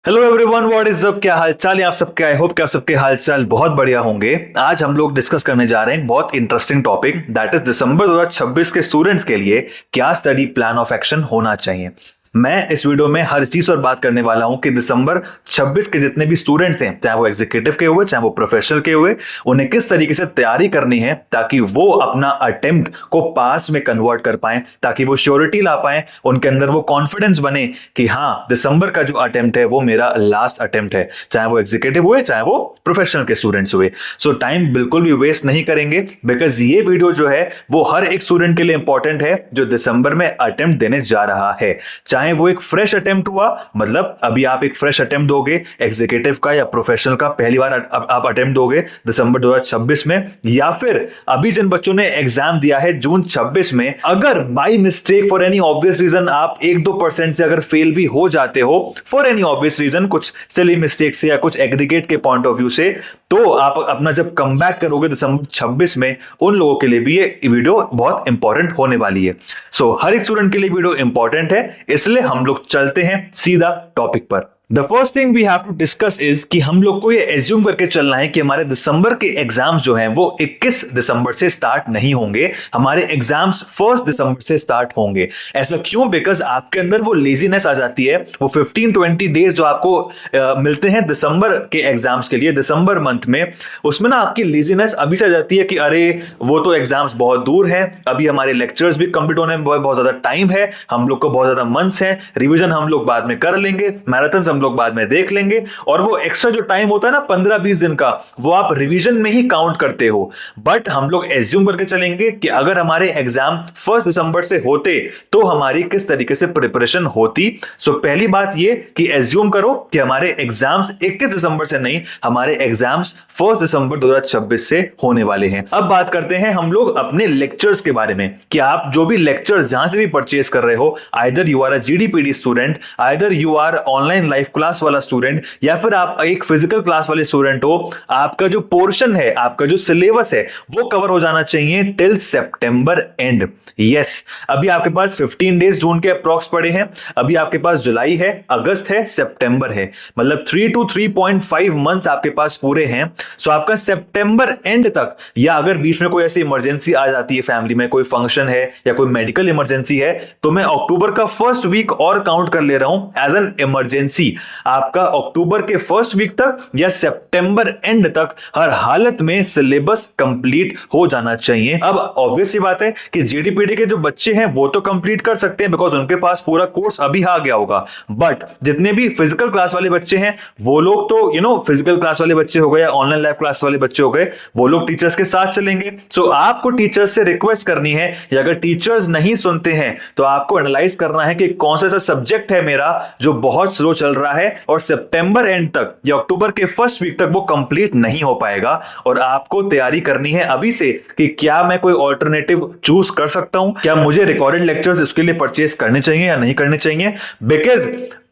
Hello everyone, what is up. क्या हाल चाल है आप सबके। आई होप कि आप सबके हाल चाल बहुत बढ़िया होंगे। आज हम लोग डिस्कस करने जा रहे हैं बहुत इंटरेस्टिंग टॉपिक, दैट इज दिसंबर 2026 के स्टूडेंट्स के लिए क्या स्टडी प्लान ऑफ एक्शन होना चाहिए। मैं इस वीडियो में हर चीज पर बात करने वाला हूं कि दिसंबर 26 के जितने भी स्टूडेंट्स हैं, चाहे वो एग्जीक्यूटिव के हुए चाहे वो प्रोफेशनल के हुए, उन्हें किस तरीके से तैयारी करनी है ताकि वो अपना अटेम्प्ट को पास में कन्वर्ट कर पाए, ताकि वो श्योरिटी ला पाए, उनके अंदर वो कॉन्फिडेंस बने कि हाँ, दिसंबर का जो अटेम्प्ट है वो मेरा लास्ट अटेम्प्ट है, चाहे वो एग्जीक्यूटिव हुए चाहे वो प्रोफेशनल के स्टूडेंट्स हुए। सो टाइम बिल्कुल भी वेस्ट नहीं करेंगे, बिकॉज ये वीडियो जो है वो हर एक स्टूडेंट के लिए इंपॉर्टेंट है जो दिसंबर में अटेम्प्ट देने जा रहा है। चाहे वो एक फ्रेश अटेम्प्ट हुआ, मतलब अभी आप एक फ्रेश अटेम्प्ट दोगे एग्जीक्यूटिव का या प्रोफेशनल का, पहली बार आप अटेम्प्ट दोगे दिसंबर 2026 में, या फिर अभी जिन बच्चों ने एग्जाम दिया है जून 26 में, अगर by mistake for any obvious reason आप 1-2% से अगर फेल भी हो जाते हो, फॉर एनी ऑब्वियस रीजन, कुछ सिली मिस्टेक से या कुछ एग्रीगेट के पॉइंट ऑफ व्यू से, तो आप अपना जब कम बैक करोगे दिसंबर 26 में, उन लोगों के लिए भी ये वीडियो बहुत इंपॉर्टेंट होने वाली है। सो हर एक स्टूडेंट के लिए वीडियो इंपॉर्टेंट है, इसलिए हम लोग चलते हैं सीधा टॉपिक पर। The first thing we have to discuss is कि हम लोग को ये एज्यूम करके चलना है कि हमारे दिसंबर के एग्जाम्स जो हैं वो 21 दिसंबर से स्टार्ट नहीं होंगे, हमारे एग्जाम्स 1 दिसंबर से स्टार्ट होंगे। ऐसा क्यों? बिकॉज आपके अंदर वो लेजीनेस आ जाती है, वो 15-20 डेज जो आपको मिलते हैं दिसंबर के एग्जाम्स के लिए, दिसंबर मंथ में, उसमें ना आपकी लेजीनेस अभी से आ जाती है कि अरे वो तो एग्जाम्स बहुत दूर है, अभी हमारे लेक्चर्स भी कंप्लीट होने में बहुत ज्यादा टाइम है, हम लोग को बहुत ज्यादा मंथ्स है, रिविजन हम लोग बाद में कर लेंगे, मैराथन हम लोग बाद में देख लेंगे, और वो एक्स्ट्रा जो टाइम होता है ना 15-20 दिन का, वो आप रिवीजन में ही काउंट करते हो। बट हम लोग एज्यूम करके चलेंगे कि अगर हमारे एग्जाम 1 दिसंबर से होते तो हमारी किस तरीके से प्रिपरेशन होती। सो पहली बात ये कि एज्यूम करो कि हमारे एग्जाम्स 21 दिसंबर से नहीं, हमारे एग्जाम्स 1 दिसंबर 2026 से होने वाले हैं। अब बात करते हैं हम लोग अपने लेक्चर्स के बारे में कि आप जो भी लेक्चर्स जहां से भी परचेज कर रहे हो, either you are a GDPD student, either you are online live class वाला स्टूडेंट, या फिर आप एक फिजिकल क्लास वाले स्टूडेंट हो, आपका जो पोर्शन है, आपका जो सिलेबस है वो कवर हो जाना चाहिए टिल सितंबर एंड। यस, अभी आपके पास 15 डेज जून के अप्रॉक्स पड़े हैं, अभी आपके पास जुलाई है, अगस्त है, सितंबर है, मतलब 3 to 3.5 मंथ्स आपके पास पूरे हैं। सो आपका सितंबर एंड तक, या अगर बीच में कोई ऐसी इमरजेंसी आ जाती है, फैमिली में कोई फंक्शन है या कोई मेडिकल इमरजेंसी है, तो मैं अक्टूबर का फर्स्ट वीक और काउंट कर ले रहा हूं एज एन इमरजेंसी। आपका अक्टूबर के फर्स्ट वीक तक या सितंबर एंड तक हर हालत में सिलेबस कंप्लीट हो जाना चाहिए। अब ऑब्वियस सी बात है कि जीडीपीडी के जो बच्चे हैं वो तो कंप्लीट कर सकते हैं बिकॉज उनके पास पूरा कोर्स अभी आ गया होगा, बट जितने भी फिजिकल क्लास वाले बच्चे हैं वो लोग तो फिजिकल क्लास वाले बच्चे हो गए या ऑनलाइन लाइव क्लास वाले बच्चे हो गए, वो लोग टीचर्स के साथ चलेंगे। सो आपको टीचर्स से रिक्वेस्ट करनी है, या अगर टीचर्स नहीं सुनते हैं तो आपको एनालाइज करना है कि कौन सा सब्जेक्ट है मेरा जो बहुत स्लो चल रहा है और सितंबर एंड तक या अक्टूबर के फर्स्ट वीक तक वो कंप्लीट नहीं हो पाएगा, और आपको तैयारी करनी है अभी से कि क्या मैं कोई ऑल्टरनेटिव चूज कर सकता हूं, क्या मुझे रिकॉर्डेड लेक्चर्स इसके लिए परचेज करने चाहिए या नहीं करने चाहिए। बिकॉज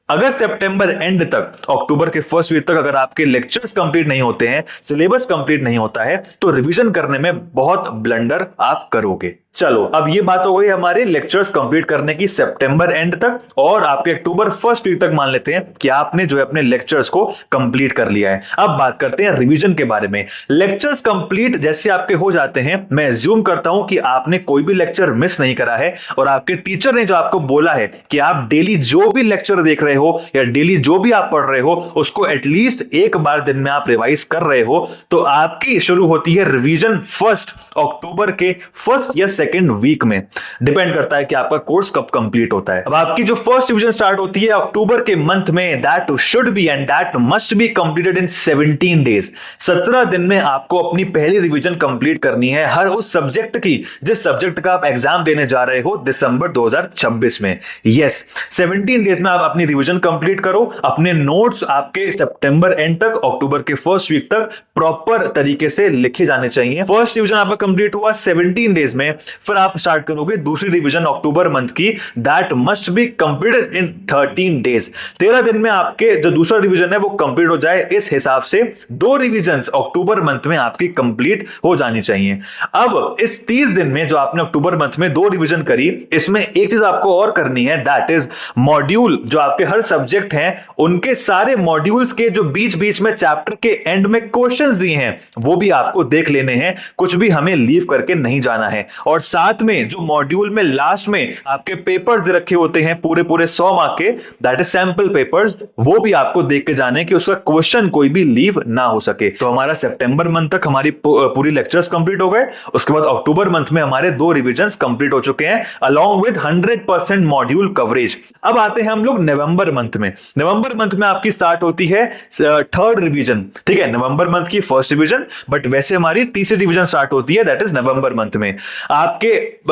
अगर सितंबर एंड तक, अक्टूबर के फर्स्ट वीक तक अगर आपके लेक्चर्स कंप्लीट नहीं होते हैं, सिलेबस कंप्लीट नहीं होता है, तो रिवीजन करने में बहुत ब्लंडर आप करोगे। चलो, अब ये बात हो गई हमारे लेक्चर्स कंप्लीट करने की सितंबर एंड तक, और आपके अक्टूबर फर्स्ट वीक तक मान लेते हैं कि आपने जो है अपने लेक्चर्स को कंप्लीट कर लिया है। अब बात करते हैं रिवीजन के बारे में। लेक्चर्स कंप्लीट जैसे आपके हो जाते हैं, मैं अज्यूम करता हूं कि आपने कोई भी लेक्चर मिस नहीं करा है, और आपके टीचर ने जो आपको बोला है कि आप डेली जो भी लेक्चर देख रहे हो या डेली जो भी आप पढ़ रहे हो उसको एटलीस्ट एक बार दिन में आप रिवाइज कर रहे हो, तो आपकी शुरू होती है रिवीजन 1 अक्टूबर के फर्स्ट या सेकेंड वीक में। डिपेंड करता है कि आपका कोर्स कब कंप्लीट होता है। अब आपकी जो फर्स्ट रिवीजन स्टार्ट होती है अक्टूबर के मंथ में, that should be and that must be completed in 17 days. 17 दिन में आपको अपनी पहली रिवीजन कंप्लीट करनी है हर उस सब्जेक्ट की जिस सब्जेक्ट का आप एग्जाम देने जा रहे हो दिसंबर 2026 में। यस, 17 डेज में आप अपनी रिवीजन कंप्लीट करो। अपने नोट्स आपके सितंबर एंड तक, अक्टूबर के फर्स्ट वीक तक प्रॉपर तरीके से लिखे जाने चाहिए। फर्स्ट रिवीजन आपका कंप्लीट हुआ 17 डेज में, फिर आप स्टार्ट करोगे दूसरी रिवीजन अक्टूबर मंथ की, that must be completed in 13 days. 13 दिन में आपके जो दूसरा रिवीजन है वो कंप्लीट हो जाए। इस हिसाब से 2 रिवीजन अक्टूबर मंथ में आपकी कंप्लीट हो जानी चाहिए। अब इस 30 दिन में जो आपने अक्टूबर मंथ में 2 रिवीजन करी, इसमें एक चीज आपको और करनी है, दैट इज मॉड्यूल जो आपके हर सब्जेक्ट हैं उनके सारे मॉड्यूल्स के जो बीच बीच में चैप्टर के एंड में क्वेश्चंस दिए हैं वो भी आपको देख लेने हैं, कुछ भी हमें लीव करके नहीं जाना है। और साथ में जो मॉड्यूल में लास्ट में आपके पेपर्स रखे होते हैं पूरे पूरे 100 मार्क के, दैट इज सैंपल पेपर्स, वो भी आपको देख के जाने कि उसका क्वेश्चन कोई भी लीव ना हो सके। तो हमारा सितंबर मंथ तक हमारी पूरी लेक्चर्स कंप्लीट हो गए। उसके बाद अक्टूबर मंथ में हमारे 2 रिवीजन्स कंप्लीट हो चुके हैं अलॉन्ग विद 100% मॉड्यूल कवरेज। अब आते हैं हम लोग नवंबर मंथ में। नवंबर मंथ में आपकी स्टार्ट होती है 3rd रिवीजन, ठीक है, नवंबर मंथ की 1st रिवीजन, बट वैसे हमारी 3री रिवीजन स्टार्ट होती है, दैट इज नवंबर मंथ में। आपके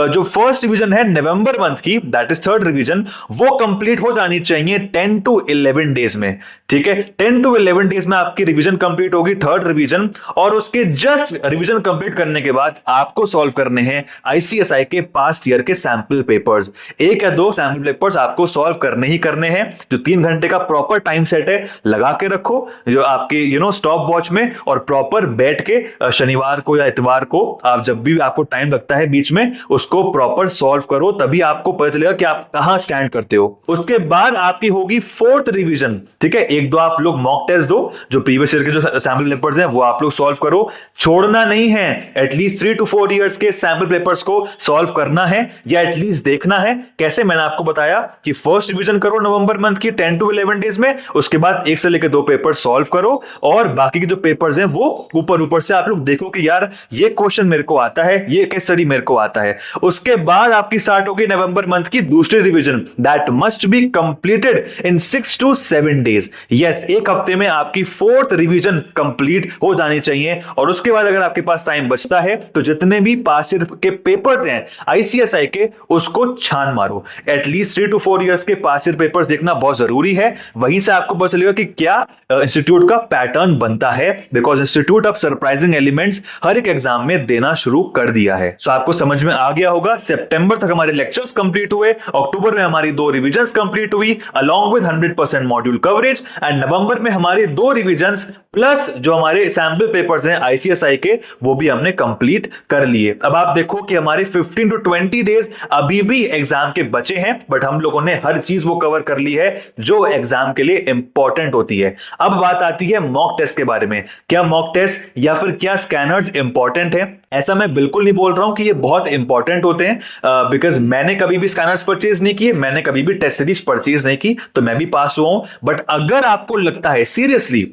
जो 1st रिवीजन है नवंबर मंथ की, दैट इज 3rd रिवीजन, वो कंप्लीट हो जानी चाहिए 10 to 11 डेज में, ठीक है। 10 to 11 डेज में आपकी रिवीजन कंप्लीट होगी 3rd रिवीजन, और उसके जस्ट रिवीजन कंप्लीट करने के बाद आपको सॉल्व करने हैं आईसीएसआई के पास्ट ईयर के सैंपल पेपर्स। 1 या 2 सैंपल पेपर्स आपको सॉल्व करने ही करने हैं। जो 3 घंटे का प्रॉपर टाइम सेट है लगा के रखो जो आपके स्टॉप वॉच में, और प्रॉपर बैठ के शनिवार को या इतवार को आप जब भी आपको टाइम लगता है बीच में उसको प्रॉपर सॉल्व करो, तभी आपको पता चलेगा कि आप कहां स्टैंड करते हो। उसके बाद आपकी होगी 4th रिवीजन, ठीक है। 1-2 आप लोग मॉक टेस्ट दो, जो प्रीवियस ईयर के जो सैंपल पेपर्स हैं वो आप लोग सॉल्व करो, छोड़ना नहीं है। एटलीस्ट 3 to 4 इयर्स के सैंपल पेपर्स को सॉल्व करना है या एटलीस्ट देखना है। कैसे, मैंने आपको बताया कि 1st रिवीजन करो नवंबर मंथ की 10 to 11 डेज में, उसके बाद 1 से लेकर 2 पेपर सॉल्व करो, और बाकी के जो पेपर्स हैं वो ऊपर ऊपर से आप लोग देखो कि यार ये क्वेश्चन मेरे को आता है, ये केस स्टडी मेरे को आता है। उसके बाद आपकी स्टार्ट होगी नवंबर मंथ की दूसरी revision, that must be completed in 6 to 7 days. Yes, 1 हफ्ते में आपकी 4th रिवीजन कंप्लीट हो जानी चाहिए। और उसके बाद अगर आपके पास टाइम बचता है तो जितने भी पास के पेपर्स हैं आईसीएसआई के उसको छान मारो। एटलीस्ट 3 to 4 इयर्स के पास पेपर्स देखना बहुत जरूरी है। वहीं से आपको पता चलेगा कि क्या इंस्टीट्यूट का पैटर्न बनता है, because institute of surprising elements हर एक एग्जाम में देना शुरू कर दिया है। सो आपको समझ में आ गया होगा, सितंबर तक हमारे लेक्चर्स कंप्लीट हुए, अक्टूबर में हमारी 2 रिवीजन्स कंप्लीट हुई along with 100% module coverage, and November में हमारी 2 रिवीजन्स प्लस जो हमारे सैंपल पेपर्स हैं आईसीएसआई के वो भी हमने कंप्लीट कर लिए। अब आप देखो कि हमारे 15 to 20 डेज अभी भी एग्जाम के बचे हैं, बट हम लोगों ने हर चीज वो कवर कर ली है जो एग्जाम के लिए इंपॉर्टेंट होती है। अब बात आती है मॉक टेस्ट के बारे में। क्या मॉक टेस्ट या फिर क्या स्कैनर्स इंपॉर्टेंट है? ऐसा मैं बिल्कुल नहीं बोल रहा हूं कि ये बहुत इंपॉर्टेंट होते हैं, बिकॉज मैंने कभी भी स्कैनर्स परचेज नहीं किए, मैंने कभी भी टेस्ट सीरीज परचेज नहीं की, तो मैं भी पास हुआ हूं। बट अगर आपको लगता है सीरियसली,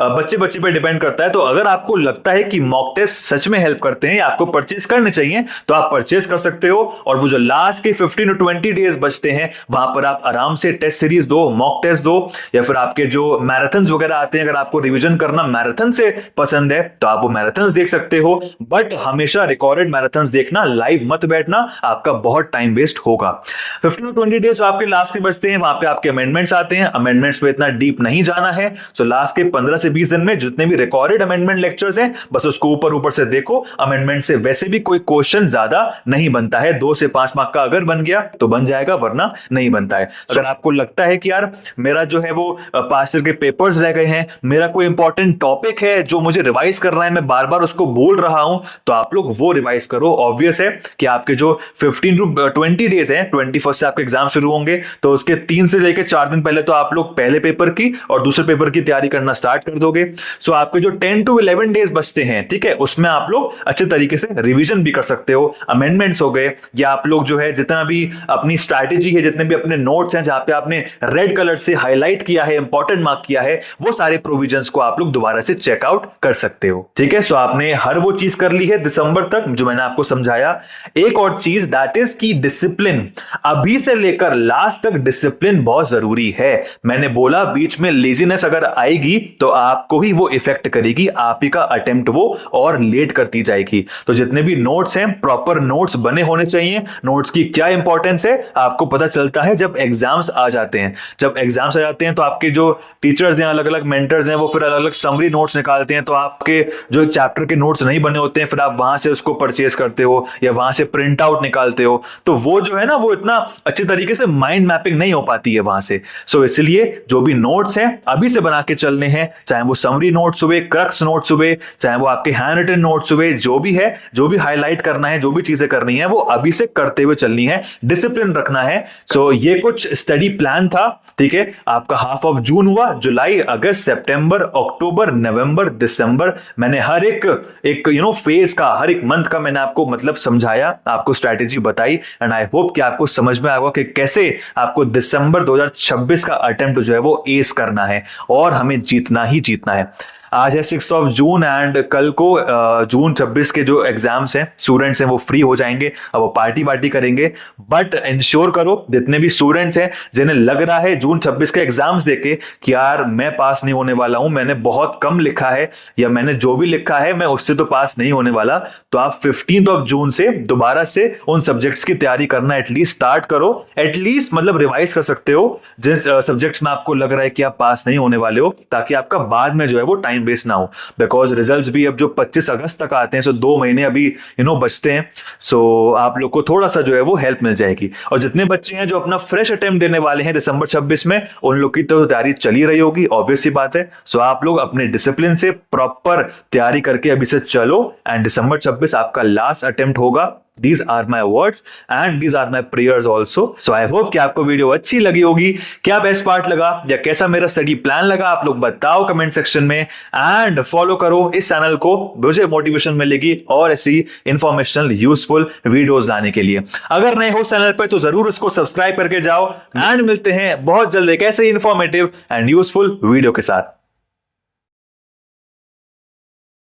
बच्चे बच्चे पे डिपेंड करता है, तो अगर आपको लगता है कि मॉक टेस्ट सच में हेल्प करते हैं, आपको परचेज करने चाहिए, तो आप परचेज कर सकते हो। और वो जो लास्ट के 15 to 20 डेज बचते हैं वहां पर आप आराम से टेस्ट सीरीज दो, मॉक टेस्ट दो, या फिर आपके जो मैराथन वगैरह आते हैं, अगर आपको रिवीजन करना मैराथन से पसंद है तो आप वो मैराथन देख सकते हो। बट हमेशा रिकॉर्डेड मैराथन देखना, लाइव मत बैठना, आपका बहुत टाइम वेस्ट होगा। 15 to 20 डेज जो आपके लास्ट के बचते हैं वहां पे आपके अमेंडमेंट्स आते हैं। अमेंडमेंट्स पे इतना डीप नहीं जाना है, सो लास्ट के 15 से 20 दिन में जितने भी रिकॉर्डेड अमेंडमेंट लेक्चर्स हैं बस उसको ऊपर ऊपर से देखो। अमेंडमेंट से वैसे भी कोई क्वेश्चन ज्यादा नहीं बनता है, 2 से 5 मार्क का अगर बन गया तो बन जाएगा, वरना नहीं बनता है। अगर आपको लगता है कि यार मेरा जो है वो पास्ट ईयर के पेपर्स रह गए हैं, मेरा कोई इंपॉर्टेंट टॉपिक है जो मुझे रिवाइज करना है, मैं बार बार उसको बोल रहा हूं, तो आप लोग वो रिवाइज करो। ऑब्वियस है कि आपके जो 15 to 20 डेज हैं, 21 से आपके एग्जाम शुरू होंगे, तो उसके 3 से लेकर 4 दिन पहले तो आप लोग पहले पेपर की और दूसरे पेपर की तैयारी करना स्टार्ट कर दोगे। सो आपके जो 10 to 11 डेज बचते हैं, ठीक है, उसमें आप लोग अच्छे तरीके से रिवीजन भी कर सकते हो। अमेंडमेंट्स हो गए, या आप लोग जो है जितना भी अपनी स्ट्रैटेजी है, जितने भी अपने नोट्स हैं जहां पे आपने रेड कलर से हाईलाइट किया है, इंपॉर्टेंट मार्क किया है, वो सारे प्रोविजंस को आप लोग दोबारा से चेकआउट कर सकते हो। ठीक है, सो आपने हर वो चीज कर ली है दिसंबर तक जो मैंने आपको समझाया। एक और चीज दैट इज की डिसिप्लिन, अभी से लेकर लास्ट तक डिसिप्लिन बहुत जरूरी है। मैंने बोला बीच में लेजीनेस अगर आएगी तो आपको ही वो इफेक्ट करेगी, आप ही का अटेम्प्ट वो और लेट करती जाएगी। तो जितने भी नोट्स हैं प्रॉपर नोट्स बने होने चाहिए। नोट्स की क्या इंपॉर्टेंस है आपको पता चलता है जब एग्जाम्स आ जाते हैं। जब एग्जाम्स आ जाते हैं तो आपके जो टीचर्स हैं, अलग अलग मेंटर्स हैं, वो फिर अलग अलग समरी नोट्स निकालते हैं, तो आपके जो चैप्टर के नोट्स नहीं बने होते हैं हैं, फिर आप वहां से उसको परचेज करते हो या वहां से प्रिंट आउट निकालते हो, तो वो जो है ना वो इतना अच्छी तरीके से माइंड मैपिंग नहीं हो पाती है वहां से। सो इसलिए जो भी नोट्स हैं अभी से बना के चलने हैं, चाहे वो समरी नोट्स हुए, क्रक्स नोट्स हुए, चाहे वो आपके हैंड रिटन नोट्स हुए, जो भी है, जो भी हाईलाइट करना है, जो भी चीजें करनी है वो अभी से करते हुए चलनी है, डिसिप्लिन रखना है। सो ये कुछ स्टडी प्लान था, ठीक है। आपका हाफ ऑफ जून हुआ, जुलाई, अगस्त, सितंबर, अक्टूबर, नवंबर, दिसंबर, मैंने हर एक फेज का, हर एक मंथ का मैंने आपको मतलब समझाया, आपको स्ट्रैटेजी बताई, एंड आई होप कि आपको समझ में आएगा कि कैसे आपको दिसंबर 2026 का अटेम्प्ट जो है वो एस करना है और हमें जीतना ही जीतना है। आज है 6 ऑफ जून एंड कल को जून 26 के जो एग्जाम्स हैं, स्टूडेंट्स हैं वो फ्री हो जाएंगे, अब वो पार्टी करेंगे। बट इंश्योर करो जितने भी स्टूडेंट्स हैं जिन्हें लग रहा है जून 26 के एग्जाम्स देके कि यार मैं पास नहीं होने वाला हूं, मैंने बहुत कम लिखा है या मैंने जो भी लिखा है मैं उससे तो पास नहीं होने वाला, तो आप 15 ऑफ जून से दोबारा से उन सब्जेक्ट्स की तैयारी करना एटलीस्ट स्टार्ट करो। एटलीस्ट मतलब रिवाइज कर सकते हो जिस सब्जेक्ट्स में आपको लग रहा है कि आप पास नहीं होने वाले हो, ताकि आपका बाद में जो है वो टाइम वेस्ट ना हो। बिकॉज रिजल्ट्स भी अब जो 25 अगस्त तक आते हैं, सो 2 महीने अभी बचते हैं। सो आप लोग को थोड़ा सा जो है वो हेल्प मिल जाएगी। और जितने बच्चे हैं जो अपना फ्रेश अटेम्प्ट देने वाले हैं दिसंबर 26 में, उन लोग की तो तैयारी चली रही होगी, ऑब्वियस सी बात है। सो आप लोग अपने डिसिप्लिन से प्रॉपर तैयारी करके अभी से चलो, एंड दिसंबर 26 आपका लास्ट अटेम्प्ट होगा। These are my words and these are my prayers also. So I hope कि आपको वीडियो अच्छी लगी होगी। क्या बेस्ट पार्ट लगा या कैसा मेरा स्टडी प्लान लगा आप लोग बताओ कमेंट सेक्शन में, एंड फॉलो करो इस चैनल को, मुझे मोटिवेशन मिलेगी और ऐसी इंफॉर्मेशनल यूजफुल वीडियोस लाने के लिए। अगर नए हो चैनल पर तो जरूर उसको सब्सक्राइब करके जाओ, एंड मिलते हैं बहुत जल्द एक ऐसे इंफॉर्मेटिव एंड यूजफुल वीडियो के साथ।